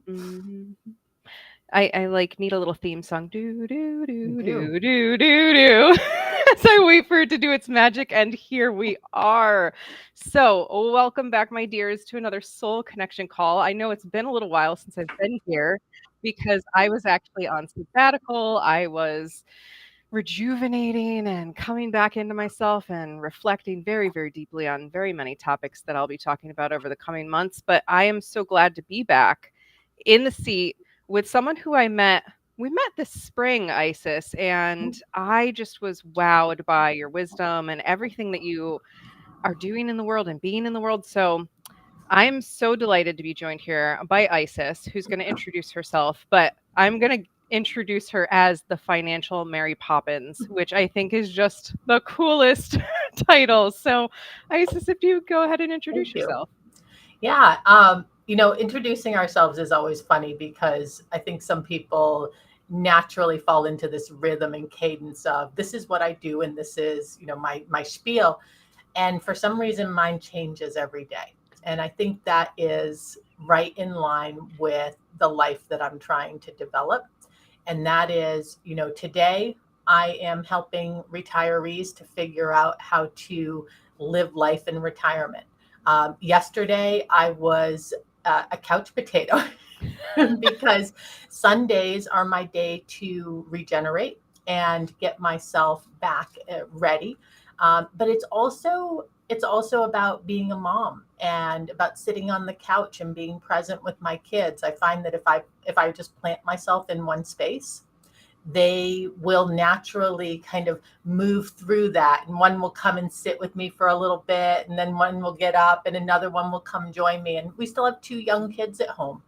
Mhm. I like need a little theme song. Do do You do do. do do do do. As I wait for it to do its magic, and here we are. So, welcome back, my dears, to another Soul Connection call. I know it's been a little while since I've been here because I was actually on sabbatical. I was rejuvenating and coming back into myself and reflecting very, very deeply on very many topics that I'll be talking about over the coming months. But I am so glad to be back in the seat with someone who we met this spring, Isis, and I just was wowed by your wisdom and everything that you are doing in the world and being in the world. So I'm so delighted to be joined here by Isis, who's going to introduce herself, but I'm going to introduce her as the financial Mary Poppins, which I think is just the coolest title. So, Isis, if you go ahead and Thank introduce you. yourself. Yeah. Introducing ourselves is always funny because I think some people naturally fall into this rhythm and cadence of this is what I do and this is, my spiel. And for some reason, mine changes every day. And I think that is right in line with the life that I'm trying to develop. And that is, today I am helping retirees to figure out how to live life in retirement. Yesterday, I was a couch potato because Sundays are my day to regenerate and get myself back ready. But it's also about being a mom and about sitting on the couch and being present with my kids. I find that if I just plant myself in one space, they will naturally kind of move through that. And one will come and sit with me for a little bit, and then one will get up, and another one will come join me. And we still have two young kids at home,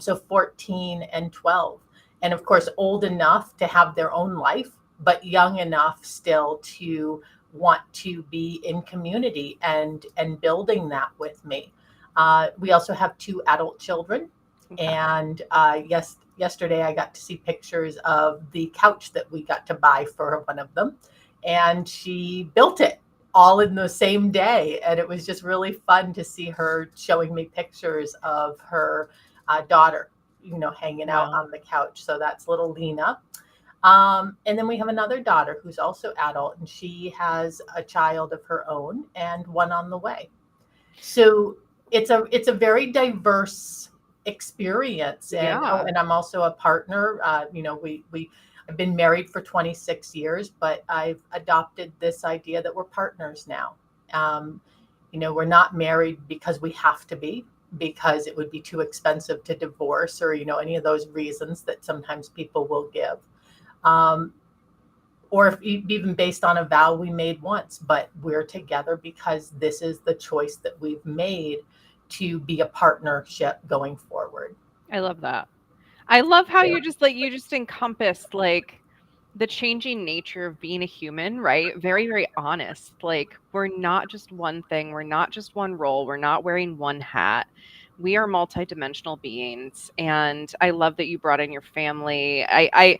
so 14 and 12. And of course, old enough to have their own life, but young enough still to want to be in community and building that with me. We also have two adult children. Okay. And yes, yesterday I got to see pictures of the couch that we got to buy for one of them. And she built it all in the same day. And it was just really fun to see her showing me pictures of her daughter, hanging out Wow. on the couch. So that's little Lena. And then we have another daughter who's also adult, and she has a child of her own and one on the way. So it's a very diverse experience. And Yeah. and I'm also a partner. We I've been married for 26 years, but I've adopted this idea that we're partners now. Um, we're not married because we have to be, because it would be too expensive to divorce, or any of those reasons that sometimes people will give. Um, or if even based on a vow we made once, but we're together because this is the choice that we've made to be a partnership going forward. I love that. I love how Yeah. you just encompassed like the changing nature of being a human, right? Very, very honest. Like we're not just one thing, we're not just one role, we're not wearing one hat. We are multidimensional beings. And I love that you brought in your family. I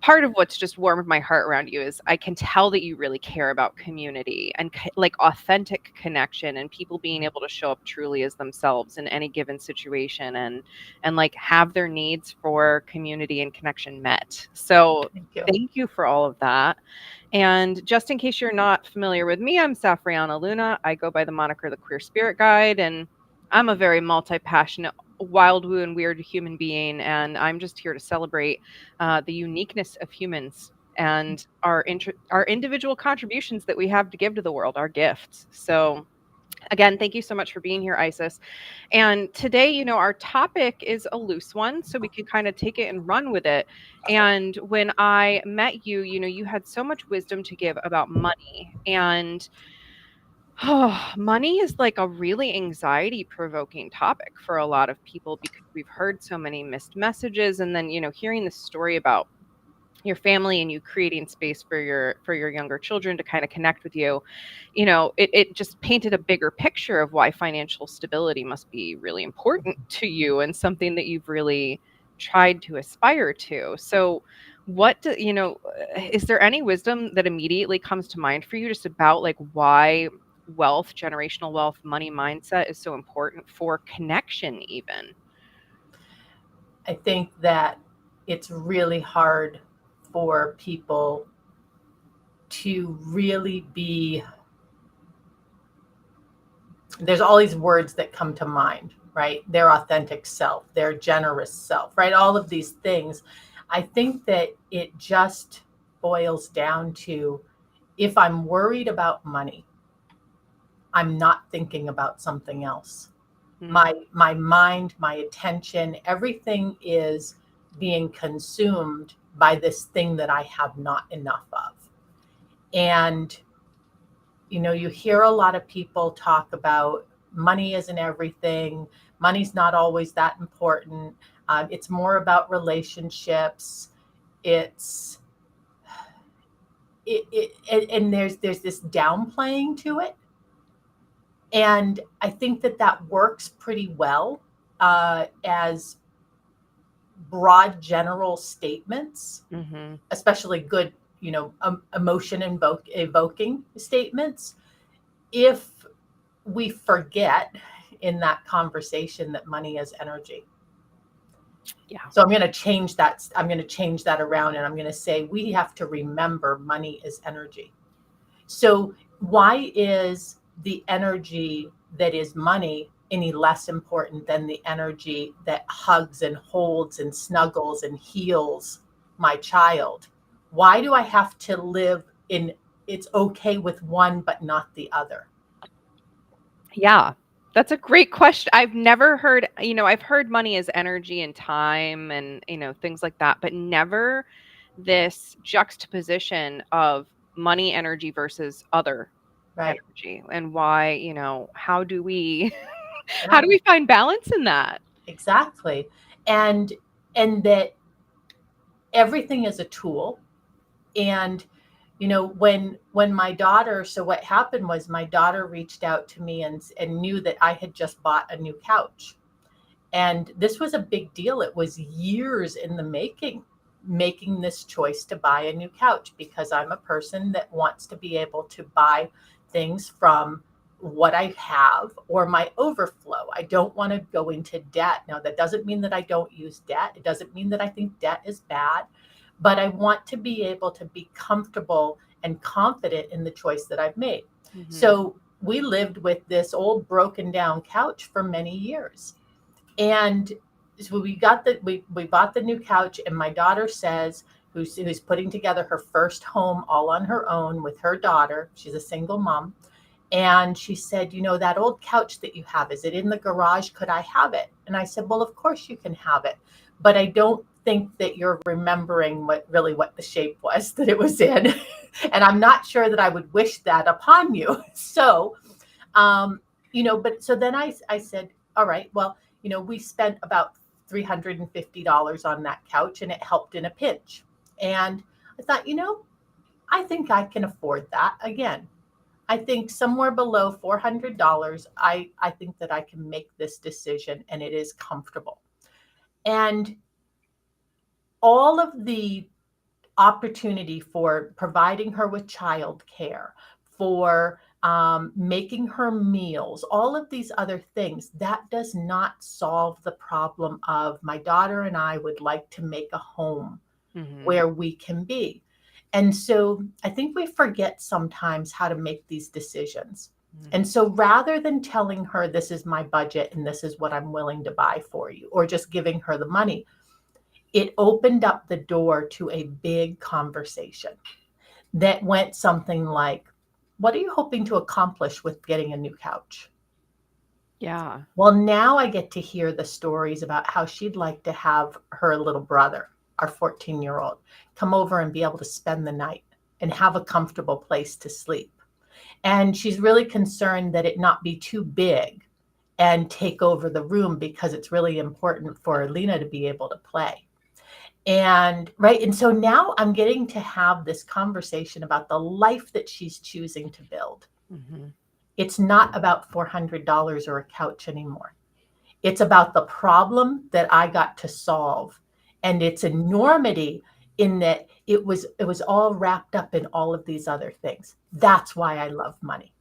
part of what's just warmed my heart around you is I can tell that you really care about community and like authentic connection and people being able to show up truly as themselves in any given situation and like have their needs for community and connection met. So Thank you. thank you for all of that. And just in case you're not familiar with me, I'm Safrianna Luna. I go by the moniker the Queer Spirit Guide, and I'm a very multi-passionate, wild, woo, and weird human being. And I'm just here to celebrate the uniqueness of humans and our individual contributions that we have to give to the world, our gifts. So again, thank you so much for being here, Isis. And today, our topic is a loose one, so we can kind of take it and run with it. And when I met you, you had so much wisdom to give about money. And money is like a really anxiety provoking topic for a lot of people because we've heard so many missed messages. And then, hearing this story about your family and you creating space for your younger children to kind of connect with you, it just painted a bigger picture of why financial stability must be really important to you and something that you've really tried to aspire to. So is there any wisdom that immediately comes to mind for you just about like why wealth, generational wealth, money mindset is so important for connection even? I think that it's really hard for people to really be, there's all these words that come to mind, right? Their authentic self, their generous self, right? All of these things. I think that it just boils down to, if I'm worried about money, I'm not thinking about something else. Mm. My mind, my attention, everything is being consumed by this thing that I have not enough of. And you hear a lot of people talk about money isn't everything. Money's not always that important. It's more about relationships. It's and there's this downplaying to it, and I think that that works pretty well as broad general statements, Mm-hmm. especially good, emotion evoking statements. If we forget in that conversation that money is energy. Yeah. So I'm going to change that around, and I'm going to say we have to remember money is energy. So why is the energy that is money any less important than the energy that hugs and holds and snuggles and heals my child? Why do I have to live in it's okay with one but not the other? Yeah. That's a great question. I've never heard, I've heard money as energy and time and, things like that, but never this juxtaposition of money energy versus other Right. energy and why, how do we how Yeah, do we find balance in that? exactly. And that everything is a tool. And when my daughter, so what happened was my daughter reached out to me and knew that I had just bought a new couch. And this was a big deal. It was years in the making this choice to buy a new couch, because I'm a person that wants to be able to buy things from what I have or my overflow. I don't want to go into debt. Now, that doesn't mean that I don't use debt. It doesn't mean that I think debt is bad, but I want to be able to be comfortable and confident in the choice that I've made. Mhm. So we lived with this old broken down couch for many years. And so we bought the new couch, and my daughter says, who's putting together her first home all on her own with her daughter. She's a single mom. And she said, that old couch that you have, is it in the garage? Could I have it? And I said, well, of course you can have it. But I don't think that you're remembering what the shape was that it was in. And I'm not sure that I would wish that upon you. So, but so then I said, all right, well, we spent about $350 on that couch, and it helped in a pinch. And I thought, I think I can afford that. Again, I think somewhere below $400, I think that I can make this decision, and it is comfortable. And all of the opportunity for providing her with childcare, for making her meals, all of these other things, that does not solve the problem of my daughter and I would like to make a home Mhm. where we can be. And so I think we forget sometimes how to make these decisions. Mhm. And so rather than telling her this is my budget and this is what I'm willing to buy for you, or just giving her the money, it opened up the door to a big conversation that went something like, what are you hoping to accomplish with getting a new couch? Yeah. Well, now I get to hear the stories about how she'd like to have her little brother, our 14-year-old, come over and be able to spend the night and have a comfortable place to sleep. And she's really concerned that it not be too big and take over the room, because it's really important for Lena to be able to play. And right. And so now I'm getting to have this conversation about the life that she's choosing to build. Mhm. It's not about $400 or a couch anymore. It's about the problem that I got to solve. And its enormity in that it was all wrapped up in all of these other things. That's why I love money.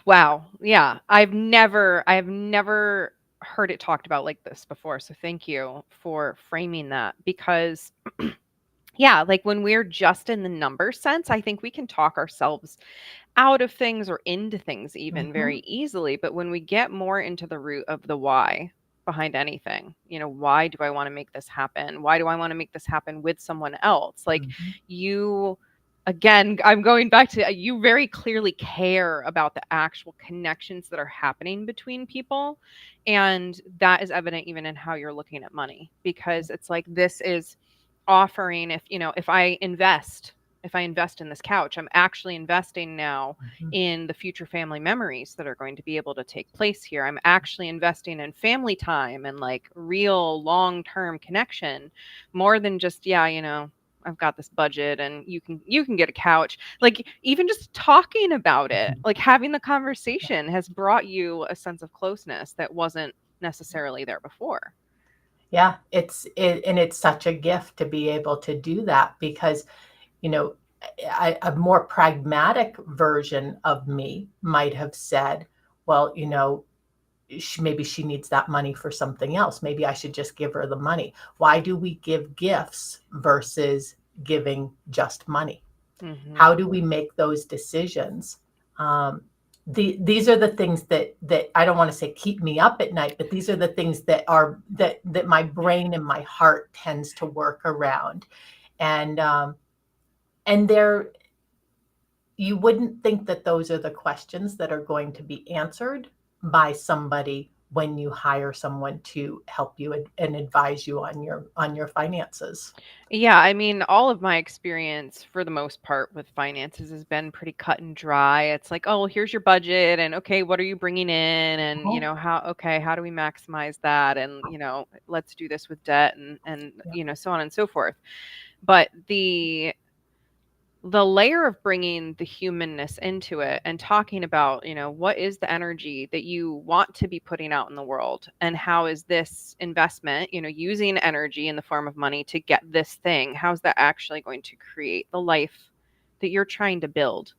Wow. Yeah. I have never heard it talked about like this before. So thank you for framing that because yeah, like when we're just in the number sense, I think we can talk ourselves out of things or into things even Mm-hmm. very easily. But when we get more into the root of the why behind anything, why do I want to make this happen? Why do I want to make this happen with someone else? Like Mm-hmm. you, again, I'm going back to you very clearly care about the actual connections that are happening between people. And that is evident even in how you're looking at money because it's like this is offering if I invest in this couch, I'm actually investing now Mm-hmm. in the future family memories that are going to be able to take place here. I'm actually investing in family time and like real long-term connection more than just, yeah, I've got this budget and you can get a couch. Like even just talking about it, like having the conversation has brought you a sense of closeness that wasn't necessarily there before. Yeah, and it's such a gift to be able to do that because, you know, a more pragmatic version of me might have said, well, maybe she needs that money for something else. Maybe I should just give her the money. Why do we give gifts versus giving just money? Mhm. How do we make those decisions? Um, these are the things that I don't want to say keep me up at night, but these are the things that my brain and my heart tends to work around, and they're you wouldn't think that those are the questions that are going to be answered by somebody when you hire someone to help you and advise you on your finances. Yeah, I mean, all of my experience for the most part with finances has been pretty cut and dry. It's like, oh, well, here's your budget, and okay, what are you bringing in, and Mhm. how do we maximize that, and let's do this with debt, and Yeah. so on and so forth. But the layer of bringing the humanness into it and talking about, what is the energy that you want to be putting out in the world and how is this investment, using energy in the form of money to get this thing, how's that actually going to create the life that you're trying to build?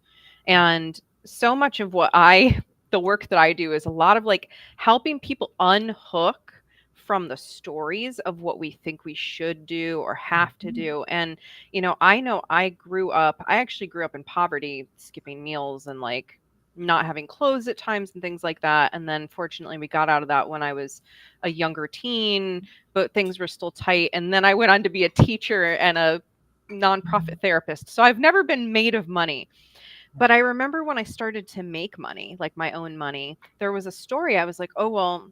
And so much of the work that I do is a lot of like helping people unhook from the stories of what we think we should do or have to Mhm. do. And I know I actually grew up in poverty, skipping meals and like not having clothes at times and things like that. And then fortunately, we got out of that when I was a younger teen, but things were still tight. And then I went on to be a teacher and a nonprofit therapist. So I've never been made of money. But I remember when I started to make money, like my own money, there was a story. I was like, oh, well,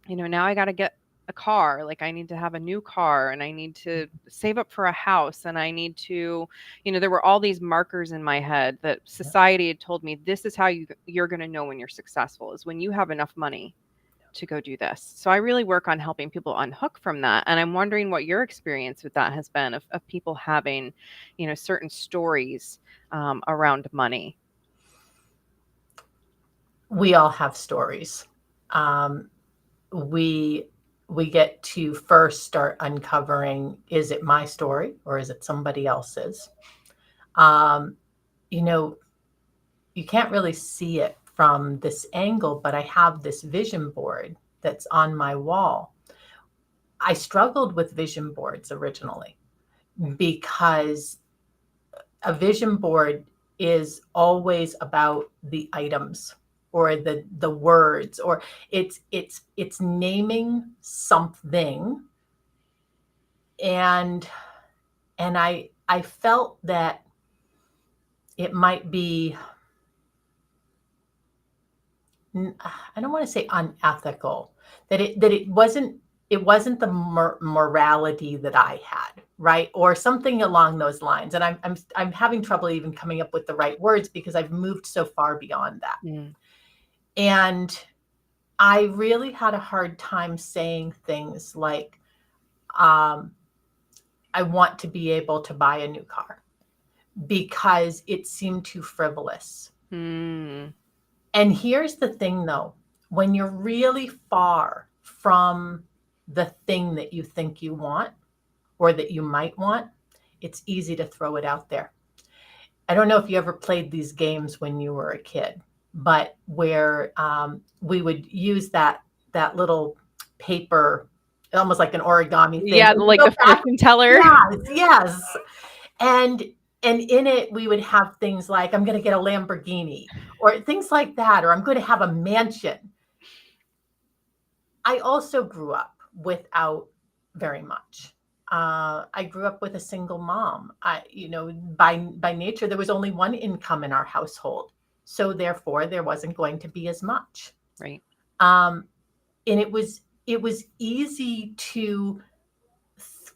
now I got to get a car. Like I need to have a new car and I need to save up for a house and I need to, there were all these markers in my head that Yeah. society had told me this is how you're going to know when you're successful is when you have enough money to go do this. So I really work on helping people unhook from that. And I'm wondering what your experience with that has been of people having, certain stories around money. We all have stories. Um, we we get to first start uncovering, is it my story or is it somebody else's? Um, you know, you can't really see it from this angle, but I have this vision board that's on my wall. I struggled with vision boards originally because a vision board is always about the items or the words, or it's naming something, and I felt that it might be, I don't want to say unethical, that it wasn't the morality that I had, right, or something along those lines. And I'm having trouble even coming up with the right words because I've moved so far beyond that. Mm. And I really had a hard time saying things like, um, I want to be able to buy a new car because it seemed too frivolous. Mm. And here's the thing though, when you're really far from the thing that you think you want or that you might want, it's easy to throw it out there. I don't know if you ever played these games when you were a kid, but where we would use that little paper, almost like an origami thing. Yeah, And we like go the back, fortune teller. yes, yes. And in it we would have things like I'm going to get a Lamborghini or things like that, or I'm going to have a mansion. I also grew up without very much. I grew up with a single mom. By nature, there was only one income in our household, so therefore there wasn't going to be as much. Right. Um, and it was easy to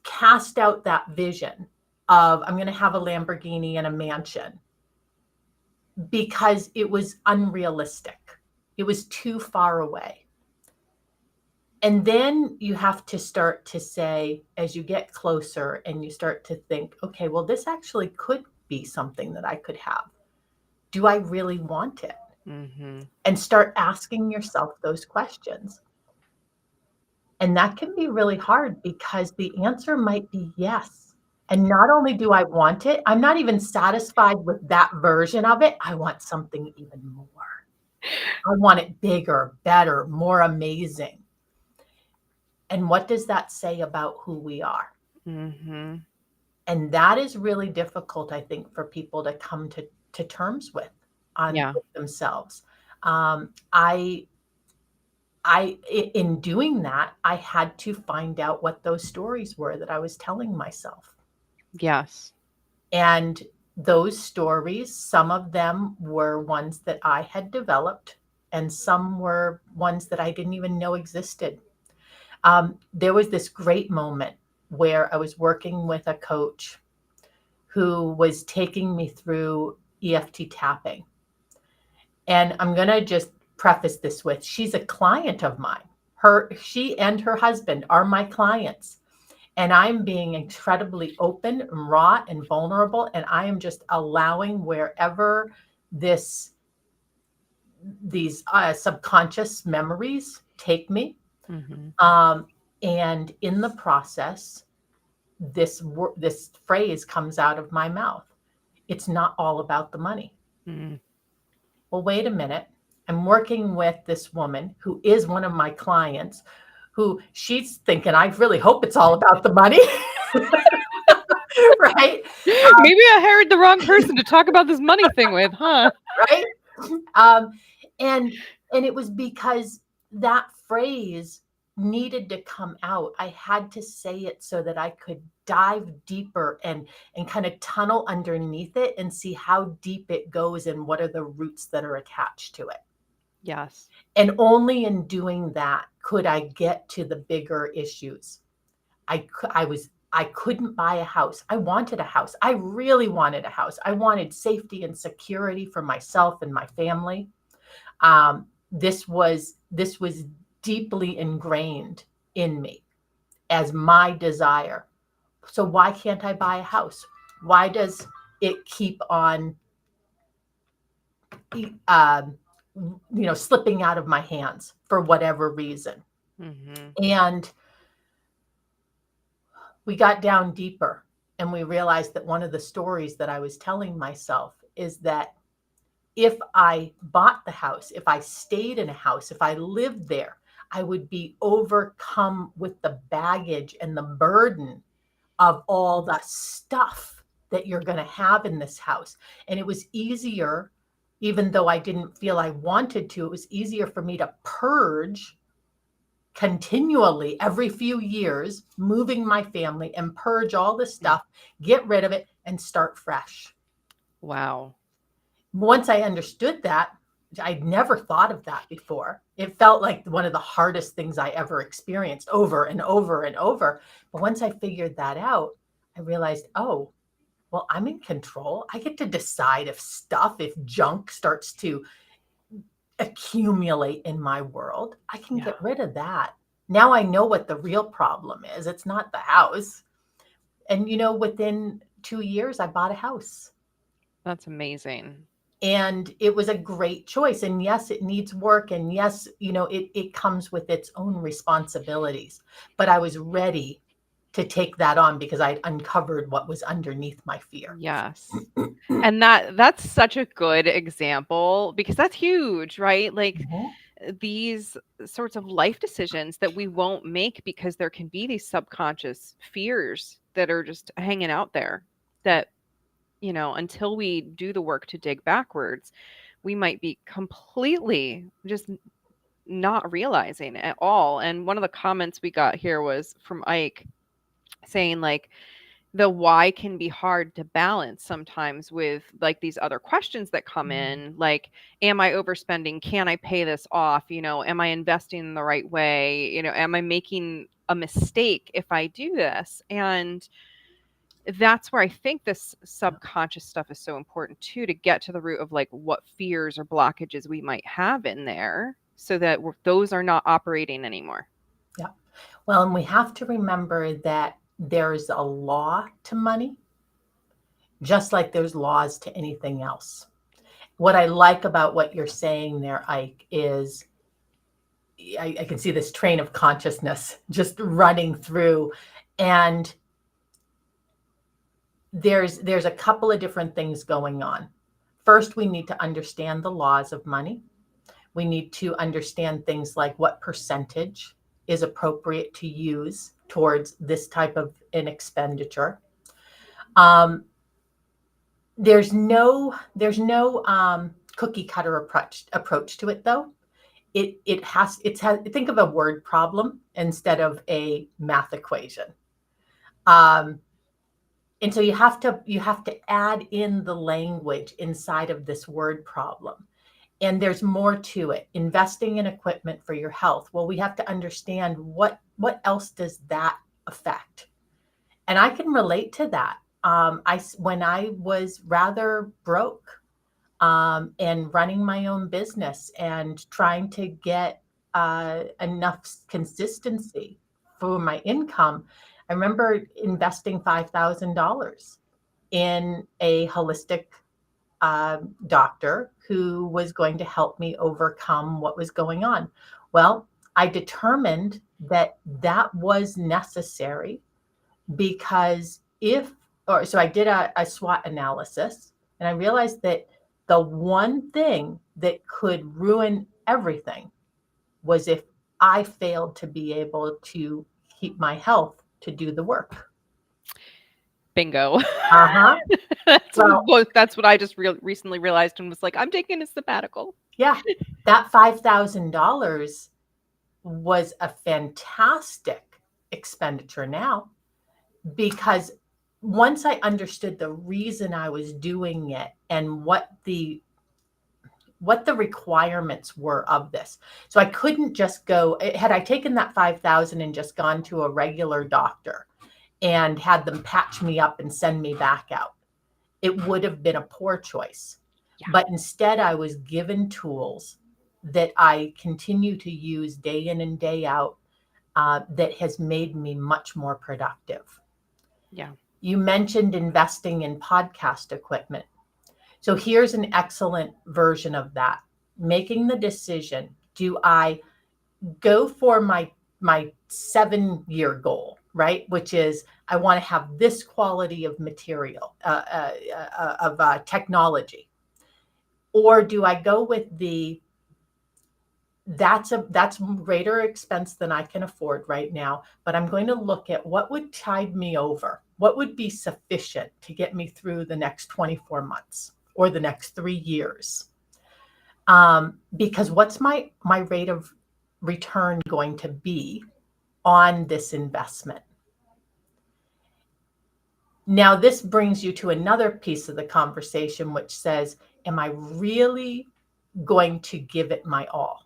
cast out that vision of I'm going to have a Lamborghini and a mansion because it was unrealistic. It was too far away. And then you have to start to say, as you get closer and you start to think, okay, well, this actually could be something that I could have. Do I really want it? Mm-hmm. And start asking yourself those questions. And that can be really hard because the answer might be yes. And not only do I want it, I'm not even satisfied with that version of it. I want something even more. I want it bigger, better, more amazing. And what does that say about who we are? Mm-hmm. And that is really difficult, I think, for people to come to terms with Yeah. with themselves. In doing that, I had to find out what those stories were that I was telling myself. Yes. And those stories, some of them were ones that I had developed, and some were ones that I didn't even know existed. There was this great moment where I was working with a coach who was taking me through EFT tapping. And I'm going to just preface this with she's a client of mine. She and her husband are my clients. And I'm being incredibly open and raw and vulnerable. And I am just allowing wherever these subconscious memories take me. Mm-hmm. And in the process, this phrase comes out of my mouth. It's not all about the money. Mm-hmm. Well, wait a minute. I'm working with this woman who is one of my clients who she's thinking, I really hope it's all about the money. Right? Maybe I hired the wrong person to talk about this money thing with, huh? Right? Um, and it was because that phrase needed to come out. I had to say it so that I could dive deeper and kind of tunnel underneath it and see how deep it goes and what are the roots that are attached to it. Yes. And only in doing that could I get to the bigger issues. I couldn't buy a house. I wanted a house. I really wanted a house. I wanted safety and security for myself and my family. This was deeply ingrained in me as my desire. So why can't I buy a house? Why does it keep on, slipping out of my hands for whatever reason? Mm-hmm. And we got down deeper and we realized that one of the stories that I was telling myself is that if I bought the house, if I stayed in a house, if I lived there, I would be overcome with the baggage and the burden of all the stuff that you're going to have in this house. And it was easier, even though I didn't feel I wanted to, it was easier for me to purge continually every few years, moving my family and purge all the stuff, get rid of it, and start fresh. Wow. Once I understood that, I'd never thought of that before. It felt like one of the hardest things I ever experienced over and over and over. But once I figured that out, I realized, oh, well, I'm in control. I get to decide if junk starts to accumulate in my world, I can Yeah. get rid of that. Now I know what the real problem is. It's not the house. And, within 2 years, I bought a house. That's amazing. And it was a great choice. And yes, it needs work. And yes, it comes with its own responsibilities. But I was ready to take that on because I'd uncovered what was underneath my fear. Yes. And that's such a good example because that's huge, right? Like Mhm. these sorts of life decisions that we won't make because there can be these subconscious fears that are just hanging out there that, until we do the work to dig backwards, we might be completely just not realizing at all. And one of the comments we got here was from Ike saying, like, the why can be hard to balance sometimes with like these other questions that come in, like, am I overspending? Can I pay this off? Am I investing in the right way? Am I making a mistake if I do this? And that's where I think this subconscious stuff is so important too, to get to the root of like what fears or blockages we might have in there so that those are not operating anymore. Yeah. Well, and we have to remember that there's a law to money, just like there's laws to anything else. What I like about what you're saying there, Ike, is I can see this train of consciousness just running through. And there's a couple of different things going on. First, we need to understand the laws of money. We need to understand things like what percentage is appropriate to use towards this type of an expenditure. There's no cookie cutter approach to it, though. Think of a word problem instead of a math equation. And so you have to add in the language inside of this word problem. And there's more to it. Investing in equipment for your health. Well, we have to understand what else does that affect. And I can relate to that. When I was rather broke and running my own business and trying to get enough consistency for my income, I remember investing $5,000 in a holistic doctor who was going to help me overcome what was going on. Well, I determined that was necessary because so I did a SWOT analysis, and I realized that the one thing that could ruin everything was if I failed to be able to keep my health to do the work. Bingo. Uh-huh. That's what I just recently realized and was like, I'm taking a sabbatical. Yeah, that $5,000 was a fantastic expenditure now, because once I understood the reason I was doing it and what the requirements were of this. So I couldn't just go, had I taken that 5,000 and just gone to a regular doctor and had them patch me up and send me back out, it would have been a poor choice. Yeah. But instead I was given tools that I continue to use day in and day out that has made me much more productive. Yeah. You mentioned investing in podcast equipment. So here's an excellent version of that. Making the decision, do I go for my 7-year goal, right? Which is I want to have this quality of material, of technology. Or do I go with that's greater expense than I can afford right now, but I'm going to look at what would tide me over, what would be sufficient to get me through the next 24 months or the next 3 years. Because what's my rate of return going to be on this investment? Now, this brings you to another piece of the conversation, which says, am I really going to give it my all?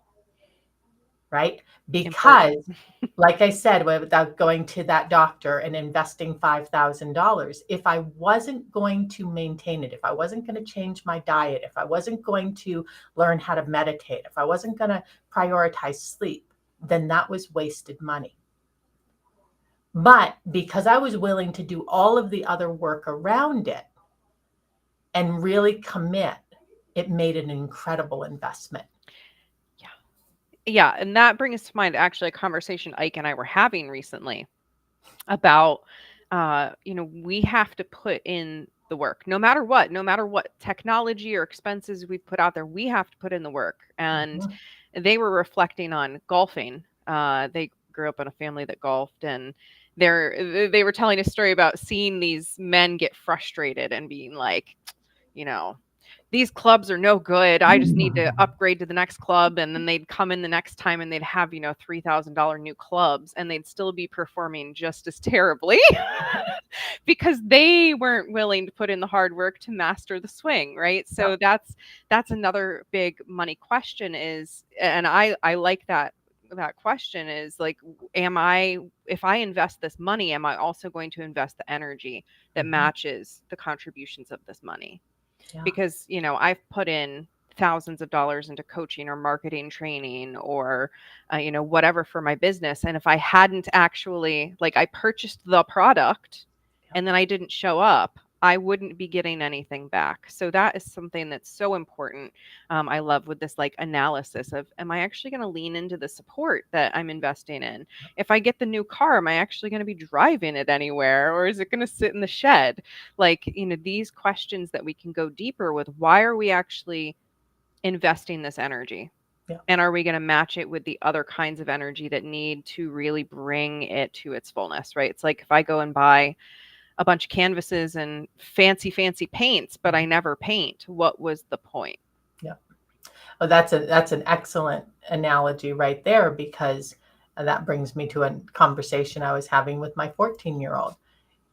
Right? Because, like I said, without going to that doctor and investing $5,000, if I wasn't going to maintain it, if I wasn't going to change my diet, if I wasn't going to learn how to meditate, if I wasn't going to prioritize sleep, then that was wasted money. But because I was willing to do all of the other work around it and really commit, it made an incredible investment. Yeah, and that brings to mind actually a conversation Ike and I were having recently about, we have to put in the work. No matter what, no matter what technology or expenses we put out there, we have to put in the work. And Mhm. they were reflecting on golfing. They grew up in a family that golfed, and they were telling a story about seeing these men get frustrated and being like, you know, these clubs are no good. I just need to upgrade to the next club. And then they'd come in the next time and they'd have, $3,000 new clubs, and they'd still be performing just as terribly because they weren't willing to put in the hard work to master the swing, right? Yep. So that's another big money question is, and I like that question is like, am I, if I invest this money, am I also going to invest the energy that Mhm. matches the contributions of this money? Yeah. Because I've put in thousands of dollars into coaching or marketing training or whatever for my business, and if I hadn't actually, like, I purchased the product Yep. and then I didn't show up, I wouldn't be getting anything back. So that is something that's so important. I love with this like analysis of, am I actually going to lean into the support that I'm investing in? If I get the new car, am I actually going to be driving it anywhere, or is it going to sit in the shed? Like, these questions that we can go deeper with. Why are we actually investing this energy? Yep. And are we going to match it with the other kinds of energy that need to really bring it to its fullness, right? It's like if I go and buy a bunch of canvases and fancy paints, but I never paint, what was the point? Yep. Oh, that's an excellent analogy right there, because that brings me to a conversation I was having with my 14-year-old.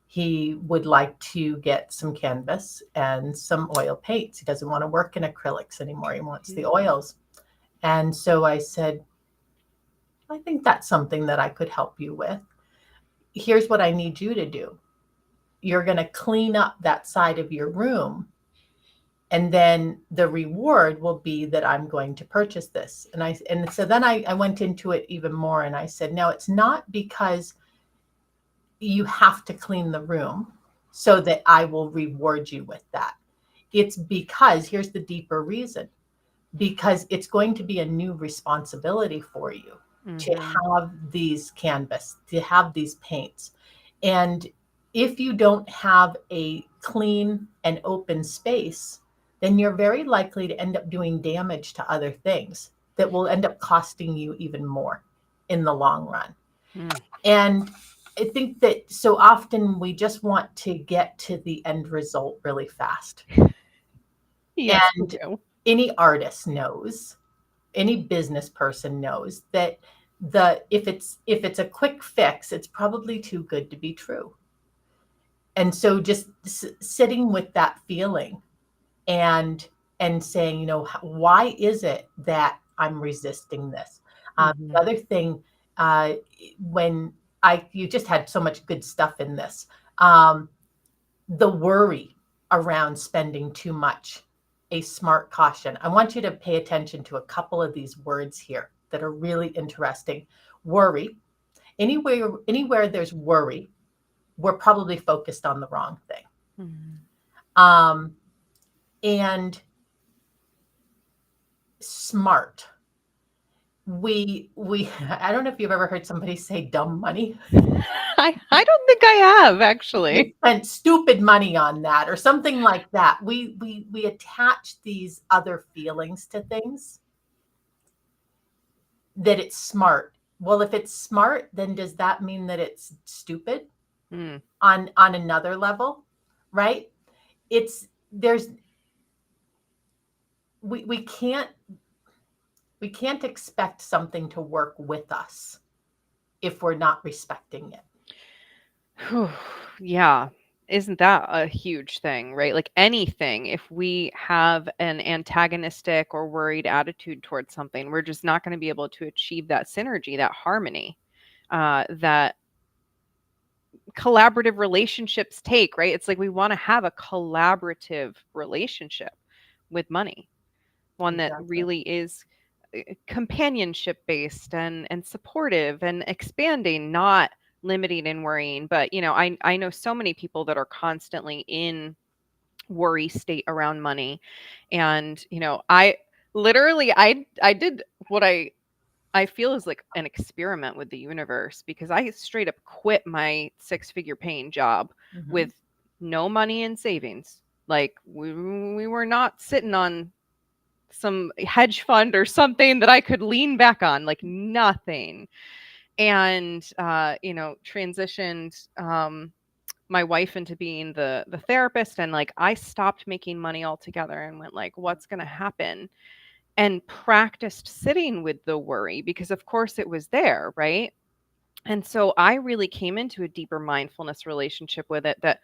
He would like to get some canvas and some oil paints. He doesn't want to work in acrylics anymore. He wants the oils. And so I said, I think that's something that I could help you with. Here's what I need you to do. You're going to clean up that side of your room, and then the reward will be that I'm going to purchase this. And so then I went into it even more, and I said, no, it's not because you have to clean the room so that I will reward you with that. It's because, here's the deeper reason, because it's going to be a new responsibility for you to Mm-hmm. have these canvas, to have these paints. And if you don't have a clean and open space, then you're very likely to end up doing damage to other things that will end up costing you even more in the long run. Mm. And I think that so often we just want to get to the end result really fast. Yes, we And do. any artist knows, any business person knows that if it's a quick fix, it's probably too good to be true. And so just sitting with that feeling and saying, why is it that I'm resisting this? The Mm-hmm. other thing, uh, when you just had so much good stuff in this, um, the worry around spending too much, a smart caution. I want you to pay attention to a couple of these words here that are really interesting. Worry. Anywhere there's worry, we're probably focused on the wrong thing. Mm-hmm. Um, and smart. We I don't know if you've ever heard somebody say dumb money. I don't think I have You actually. spent stupid money on that or something like that. We attach these other feelings to things, that it's smart. Well, if it's smart, then does that mean that it's stupid Mm. on another level? Right? It's there's we can't expect something to work with us if we're not respecting it. Whew. Yeah. Isn't that a huge thing, right? Like anything, if we have an antagonistic or worried attitude towards something, we're just not going to be able to achieve that synergy, that harmony, that collaborative relationships take, right? It's like we want to have a collaborative relationship with money, one that Exactly. really is companionship based and supportive and expanding, not limiting and worrying. But I know so many people that are constantly in worry state around money. And I literally I did what I feel is like an experiment with the universe, because I straight up quit my six-figure paying job Mhm. with no money in savings. Like we were not sitting on some hedge fund or something that I could lean back on, like nothing. And transitioned my wife into being the therapist, and like I stopped making money altogether and went like, what's going to happen? And practiced sitting with the worry, because of course it was there, right? And so I really came into a deeper mindfulness relationship with it, that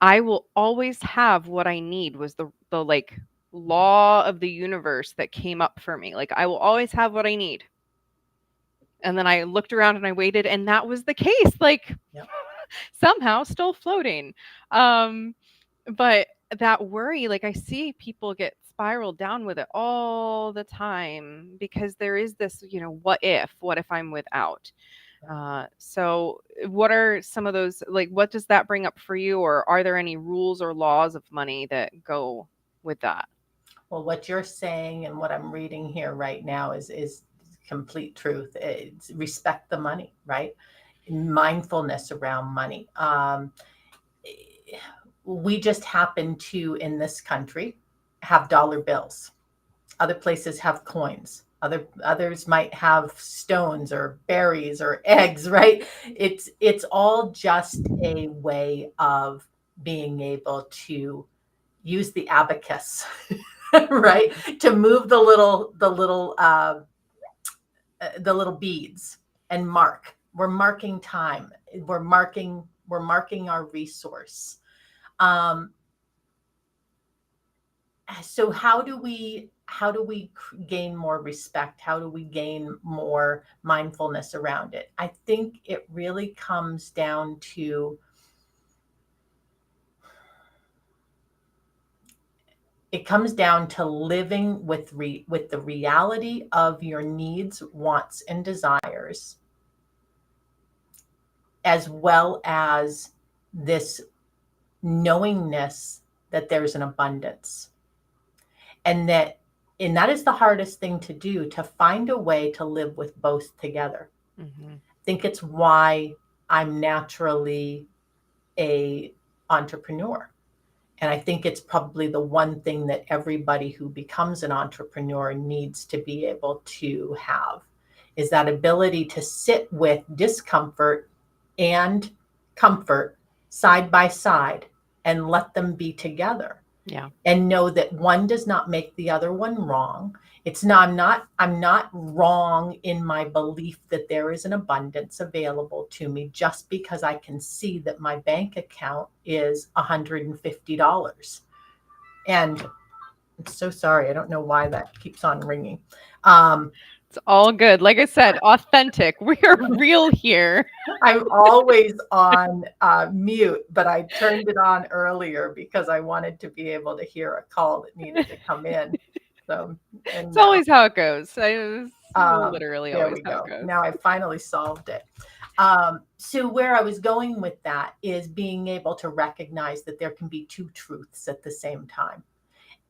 I will always have what I need, was the like law of the universe that came up for me. Like I will always have what I need. And then I looked around and I waited, and that was the case. Like Yep. somehow still floating. Um but that worry, like I see people get spiraled down with it all the time, because there is this, what if I'm without? So what are some of those, like, what does that bring up for you? Or are there any rules or laws of money that go with that? Well, what you're saying and what I'm reading here right now is complete truth. It's respect the money, right? Mindfulness around money. We just happen to, in this country, have dollar bills. Other places have coins. Others might have stones or berries or eggs, right? It's all just a way of being able to use the abacus, right, to move the little beads and mark. We're marking time. We're marking our resource. Um, so how do we gain more respect? How do we gain more mindfulness around it? I think it really comes down to living with the reality of your needs, wants, and desires, as well as this knowingness that there's an abundance. And that is the hardest thing to do, to find a way to live with both together. Mm-hmm. I think it's why I'm naturally a entrepreneur. And I think it's probably the one thing that everybody who becomes an entrepreneur needs to be able to have, is that ability to sit with discomfort and comfort side by side and let them be together. Yeah. And know that one does not make the other one wrong. It's not, I'm not wrong in my belief that there is an abundance available to me just because I can see that my bank account is $150. And I'm so sorry, I don't know why that keeps on ringing. It's all good. Like I said, authentic. We're real here. I'm always on mute, but I turned it on earlier because I wanted to be able to hear a call that needed to come in. So, and It's now, always how it goes. It's literally there always we how it go. goes. Now I finally solved it. So where I was going with that is being able to recognize that there can be two truths at the same time.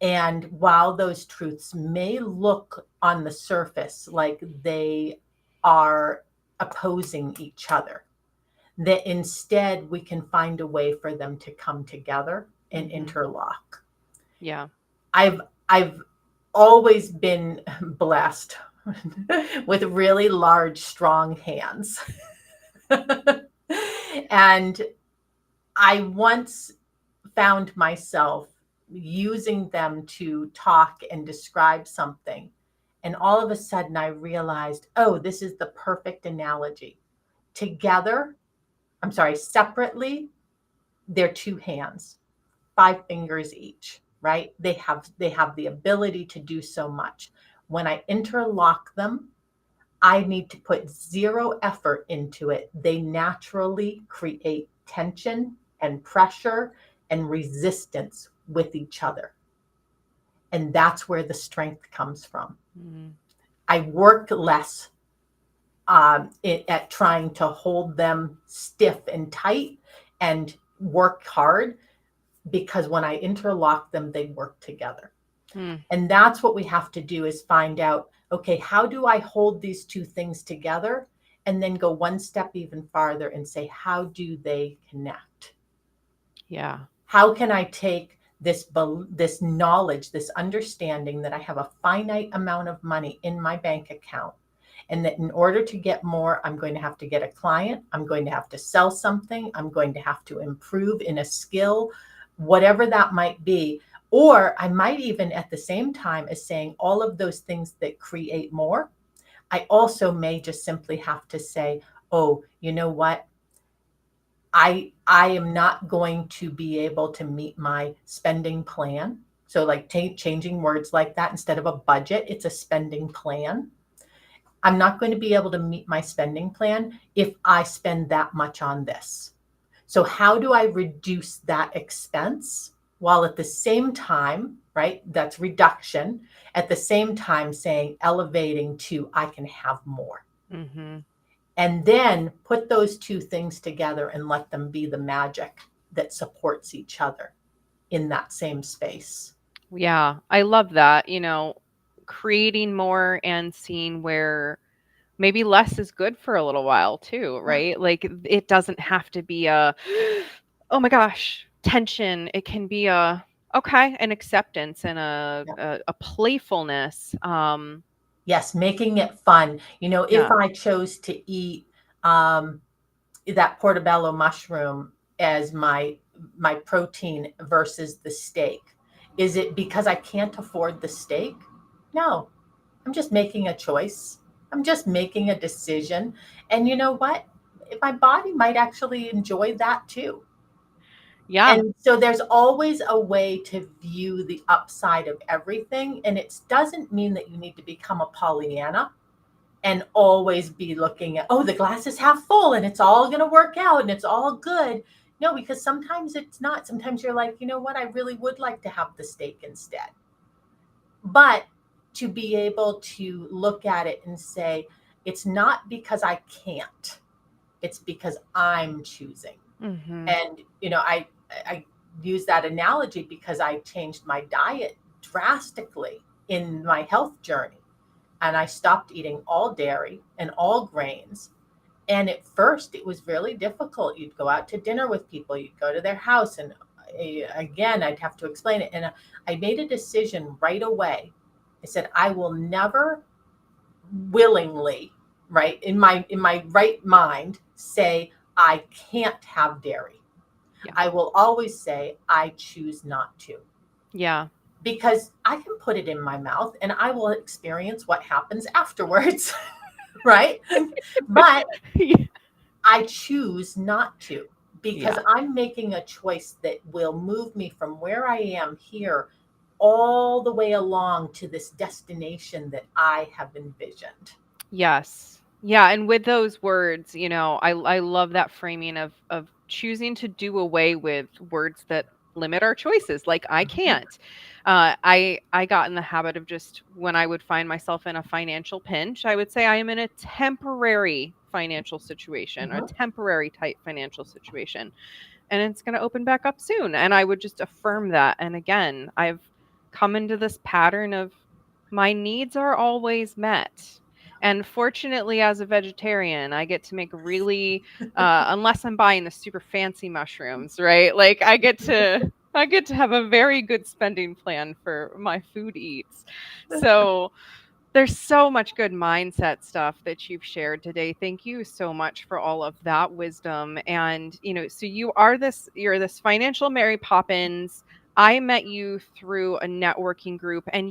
And while those truths may look on the surface like they are opposing each other, that instead we can find a way for them to come together and Mm-hmm. interlock. Yeah. I've always been blessed with really large, strong hands. And I once found myself using them to talk and describe something. And all of a sudden I realized, oh, this is the perfect analogy. Together, I'm sorry, separately, they're two hands, 5 fingers each, right? They have the ability to do so much. When I interlock them, I need to put zero effort into it. They naturally create tension and pressure and resistance with each other. And that's where the strength comes from. Mm-hmm. I work less at trying to hold them stiff and tight and work hard, because when I interlock them, they work together. Mm. And that's what we have to do, is find out, okay, how do I hold these two things together? And then go one step even farther and say, how do they connect? Yeah. How can I take this knowledge, this understanding that I have a finite amount of money in my bank account, and that in order to get more, I'm going to have to get a client, I'm going to have to sell something, I'm going to have to improve in a skill, whatever that might be. Or I might even at the same time as saying all of those things that create more, I also may just simply have to say, oh, you know what? I am not going to be able to meet my spending plan. So like changing words like that, instead of a budget, it's a spending plan. I'm not going to be able to meet my spending plan if I spend that much on this. So how do I reduce that expense while at the same time, right? That's reduction. At the same time saying, elevating to I can have more. Mm-hmm. And then put those two things together and let them be the magic that supports each other in that same space. Yeah, I love that. Creating more and seeing where maybe less is good for a little while too, Yeah. right? Like it doesn't have to be a, oh my gosh, tension. It can be a, okay, an acceptance and Yeah. a playfulness. Yes, making it fun. If Yeah. I chose to eat um, that portobello mushroom as my protein versus the steak, is it because I can't afford the steak? No, I'm just making a choice. I'm just making a decision. And you know what? My body might actually enjoy that too. Yeah. And so there's always a way to view the upside of everything. And it doesn't mean that you need to become a Pollyanna and always be looking at, oh, the glass is half full and it's all going to work out and it's all good. No, because sometimes it's not. Sometimes you're like, you know what? I really would like to have the steak instead. But to be able to look at it and say, it's not because I can't, it's because I'm choosing. Hmm. And, I use that analogy because I changed my diet drastically in my health journey. And I stopped eating all dairy and all grains. And at first, it was really difficult. You'd go out to dinner with people, you'd go to their house, and again, I'd have to explain it. And I made a decision right away. I said, I will never willingly, right, in my right mind, say I can't have dairy. Yeah. I will always say I choose not to, Yeah. because I can put it in my mouth and I will experience what happens afterwards, right? But I choose not to, because Yeah. I'm making a choice that will move me from where I am here all the way along to this destination that I have envisioned. Yes. Yeah, and with those words, I love that framing of choosing to do away with words that limit our choices. Like I Mhm, can't. I got in the habit of just when I would find myself in a financial pinch, I would say I am in a temporary financial situation, a mhm. temporary tight financial situation, and it's going to open back up soon. And I would just affirm that. And again, I've come into this pattern of my needs are always met. And fortunately, as a vegetarian, I get to make really, unless I'm buying the super fancy mushrooms, right? Like I get to have a very good spending plan for my food eats. So there's so much good mindset stuff that you've shared today. Thank you so much for all of that wisdom. And, so you're this financial Mary Poppins. I met you through a networking group, and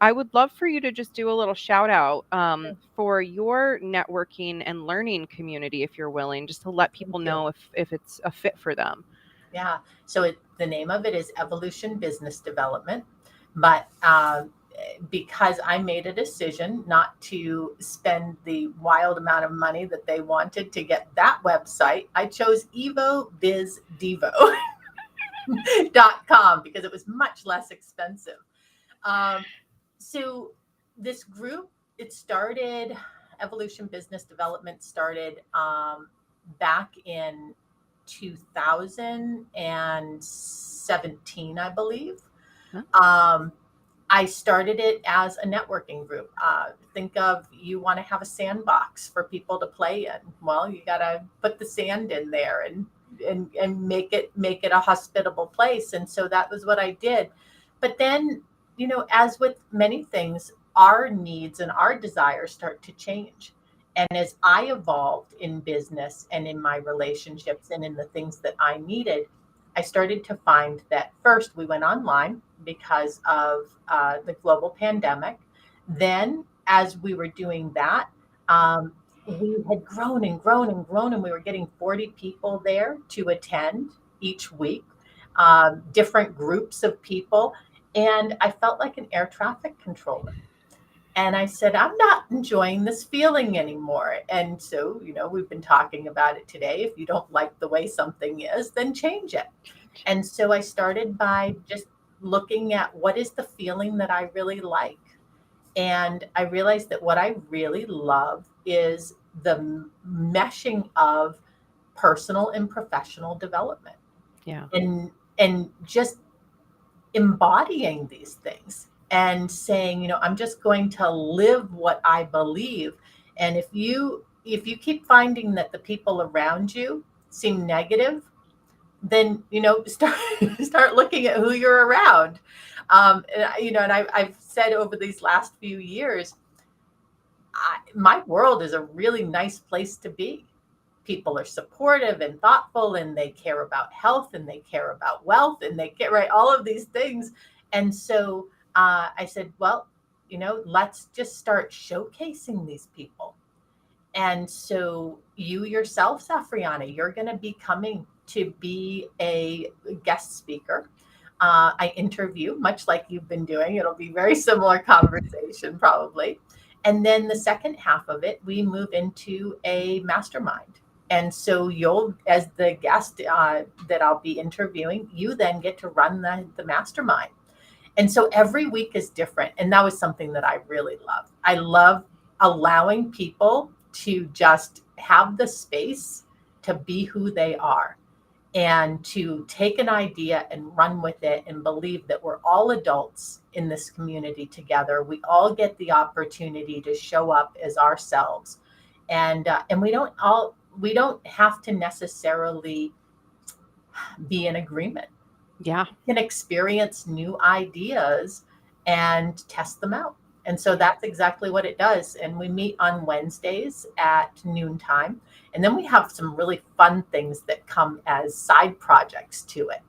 I would love for you to just do a little shout out for your networking and learning community, if you're willing, just to let Thank people you. know if it's a fit for them. Yeah. So the name of it is Evolution Business Development. But because I made a decision not to spend the wild amount of money that they wanted to get that website, I chose evobizdevo.com because it was much less expensive. Um, so this group, it started, Evolution Business Development started back in 2017, I believe. Huh? Um, I started it as a networking group. Think of, you want to have a sandbox for people to play in. Well, you got to put the sand in there and and make it a hospitable place. And so that was what I did. But then, as with many things, our needs and our desires start to change. And as I evolved in business and in my relationships and in the things that I needed, I started to find that first we went online because of the global pandemic. Then, as we were doing that, um, we had grown and grown and grown, and we were getting 40 people there to attend each week, different groups of people. And I felt like an air traffic controller. And I said, I'm not enjoying this feeling anymore. And so, we've been talking about it today. If you don't like the way something is, then change it. And so I started by just looking at what is the feeling that I really like. And I realized that what I really love is the meshing of personal and professional development. Yeah. And just embodying these things and saying, I'm just going to live what I believe. And if you keep finding that the people around you seem negative, then start looking at who you're around. And I've said over these last few years, my world is a really nice place to be. People are supportive and thoughtful, and they care about health, and they care about wealth, and they care, right, all of these things. And so I said, well, let's just start showcasing these people. And so you yourself, Safriana, you're going to be coming to be a guest speaker. I interview, much like you've been doing. It'll be very similar conversation, probably. And then the second half of it, we move into a mastermind. And so you'll, as the guest that I'll be interviewing, you then get to run the mastermind. And so every week is different. And that was something that I really love. I love allowing people to just have the space to be who they are and to take an idea and run with it and believe that we're all adults in this community together. We all get the opportunity to show up as ourselves. And we don't have to necessarily be in agreement. Yeah. We can experience new ideas and test them out. And so that's exactly what it does. And we meet on Wednesdays at noontime. And then we have some really fun things that come as side projects to it.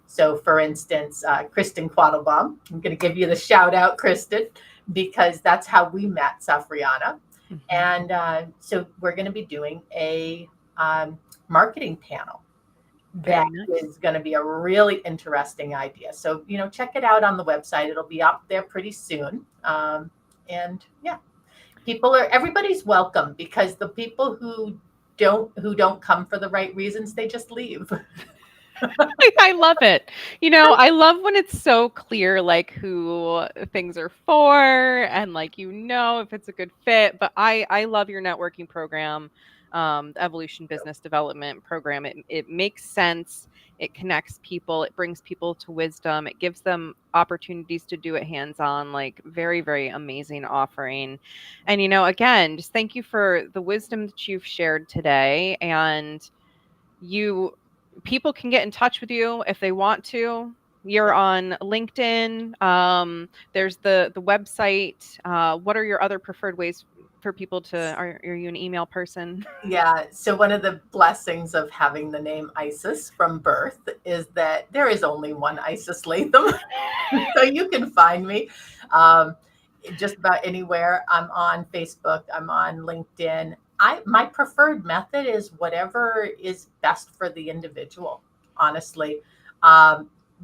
So, for instance, Kristen Quattlebaum, I'm going to give you the shout out, Kristen, because that's how we met, Safriana. Mm-hmm. And so we're going to be doing a marketing panel. That is going to be a really interesting idea. So, check it out on the website. It'll be up there pretty soon. And yeah, everybody's welcome, because the people who don't come for the right reasons, they just leave. I love it. I love when it's so clear, like, who things are for, and like, if it's a good fit. But I love your networking program, the Evolution Business Development Program. It makes sense. It connects people. It brings people to wisdom. It gives them opportunities to do it hands-on. Like, very, very amazing offering. And again, just thank you for the wisdom that you've shared today. And people can get in touch with you if they want to. You're on LinkedIn. There's the website. What are your other preferred ways for people are you an email person? Yeah. So one of the blessings of having the name Isis from birth is that there is only one Isis Latham. So you can find me just about anywhere. I'm on Facebook. I'm on LinkedIn. My preferred method is whatever is best for the individual, honestly,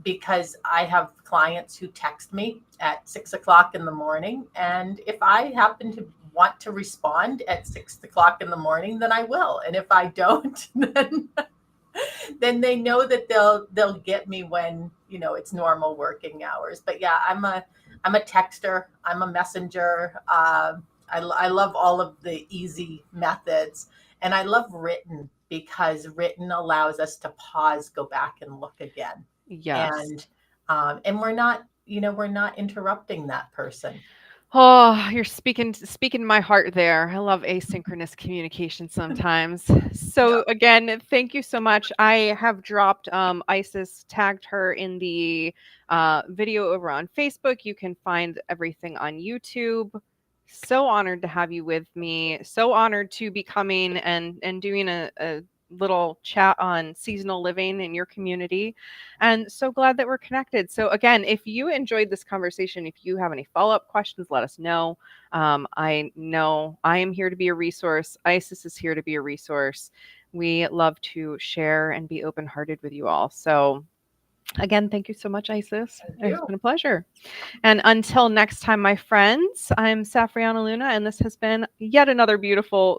because I have clients who text me at 6 o'clock in the morning. And if I happen to want to respond at 6 o'clock in the morning, then I will. And if I don't, then they know that they'll get me when, it's normal working hours. But yeah, I'm a texter. I'm a messenger. I love all of the easy methods, and I love written, because written allows us to pause, go back and look again. Yes. And we're not interrupting that person. Oh, you're speaking my heart there. I love asynchronous communication sometimes. Yeah. So again, thank you so much. I have dropped Isis, tagged her in the video over on Facebook. You can find everything on YouTube. So honored to have you with me. So honored to be coming and doing a little chat on seasonal living in your community, and so glad that we're connected. So, again, if you enjoyed this conversation, if you have any follow up questions, let us know. I know I am here to be a resource. Isis is here to be a resource. We love to share and be open hearted with you all. So, again, thank you so much, Isis. Thank It's you. been a pleasure. And until next time, my friends, I'm Safrianna Luna, and this has been yet another beautiful